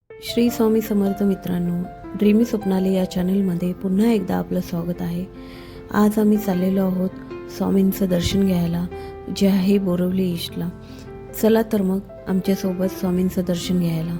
श्री स्वामी समर्थ मित्रांनो, ड्रीमी स्वप्नालय या चॅनलमध्ये पुन्हा एकदा आपलं स्वागत आहे। आज आम्ही चाललेलो आहोत स्वामींचं दर्शन घ्यायला, जे आहे बोरिवली ईस्टला। चला तर मग आमच्यासोबत स्वामींचं दर्शन घ्यायला।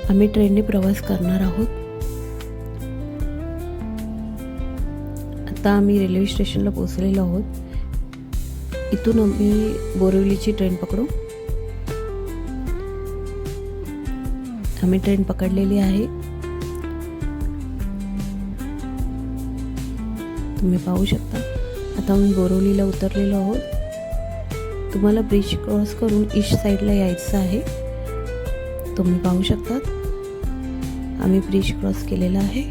आम्ही ट्रेनने प्रवास करणार आहोत। आता आम्ही रेल्वे स्टेशनला पोहोचलेलो आहोत। इथून आम्ही बोरिवलीची ट्रेन पकडू। आम्ही ट्रेन पकडलेली आहे, तुम्ही पाहू शकता। आता आम्ही बोरिवलीला उतरलेलो आहोत। तुम्हाला ब्रिज क्रॉस करून ईस्ट साईडला यायचं आहे, तुम्ही पाहू शकता। आम्ही ब्रिज क्रॉस केलेला आहे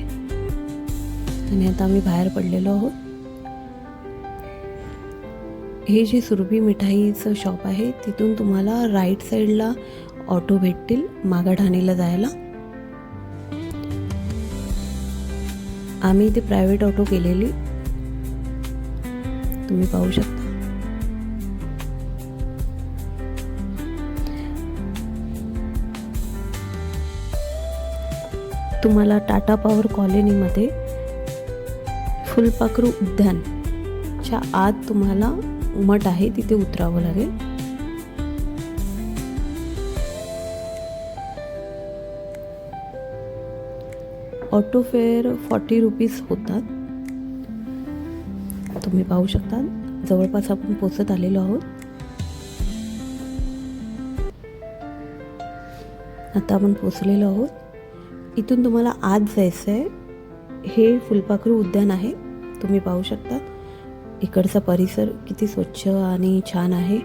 आणि आता आम्ही बाहेर पडलेलो आहोत। हे जे सुरभी मिठाईचं शॉप आहे, तिथून तुम्हाला राईट साईडला ऑटो भेटतील मागाठाणेला जायला। आम्ही ते प्रायव्हेट ऑटो केलेली, तुम्ही पाहू शकता। तुम्हाला टाटा पॉवर कॉलनीमध्ये फुलपाखरू उद्यानच्या आत तुम्हाला मठ आहे, तिथे उतरावं लागेल। ऑटो फेअर 40 रुपीज होतात, तुम्ही पाहू शकता। जवळपास आपण पोहोचत आलेलो आहोत। आता आपण पोहोचलेलो आहोत। इथून तुम्हाला आत जायचं आहे। हे फुलपाखरू उद्यान आहे, तुम्ही पाहू शकता। इकडचा परिसर किती स्वच्छ आणि छान आहे।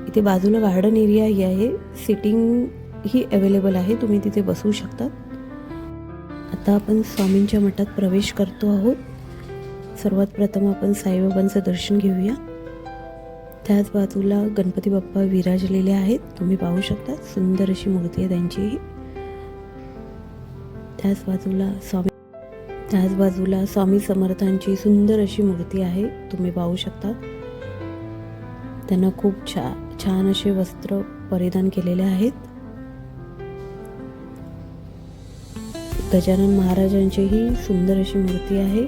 इथे बाजूला गार्डन एरिया ही आहे, सिटिंग ही अवेलेबल आहे, तुम्ही तिथे बसू शकता। आता आपण स्वामींच्या मठात प्रवेश करतो आहोत। सर्वात प्रथम आपण साईबाबांचं दर्शन घेऊया। त्याच बाजूला गणपती बाप्पा विराजलेले आहेत, तुम्ही पाहू शकता। सुंदर अशी मूर्ती आहे त्यांची। त्याच बाजूला स्वामी समर्थांची सुंदर अशी मूर्ती आहे, तुम्ही पाहू शकता। त्यांना खूप छान असे वस्त्र परिधान केलेले आहेत। गजानन महाराजांचीही सुंदर अशी मूर्ती आहे,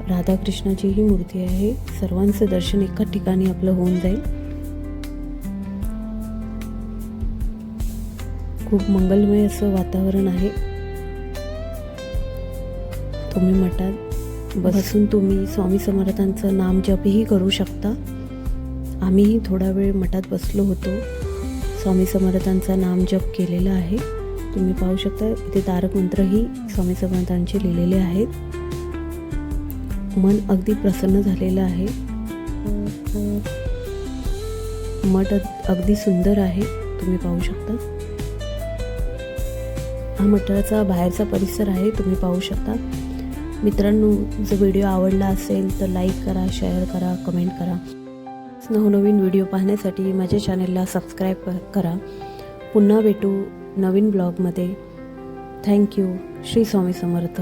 राधाकृष्णाचीही मूर्ती आहे। सर्वांचं दर्शन एका ठिकाणी आपलं होऊन जाईल। खूप मंगलमय असं वातावरण आहे। तुम्ही मठात बसून तुम्ही स्वामी समर्थांचं नाम जपही करू शकता। आम्हीही थोडा वेळ मठात बसलो होतो, स्वामी समर्थांचा नाम जप केलेला आहे, तुम्ही पाहू शकता। इथे तारक मंत्रही स्वामी समर्थांचे लिहिलेले आहेत। मन अगदी प्रसन्न झालेलं आहे। मठ अगदी सुंदर आहे, तुम्ही पाहू शकता। हा मठाचा बाहेरचा परिसर आहे, तुम्ही पाहू शकता। मित्रांनो, जर व्हिडिओ आवडला असेल तर लाईक करा, शेअर करा, कमेंट करा। नवनवीन व्हिडिओ पाहण्यासाठी माझ्या चॅनलला सबस्क्राईब करा। पुन्हा भेटू नवीन ब्लॉगमध्ये। थँक्यू। श्री स्वामी समर्थ।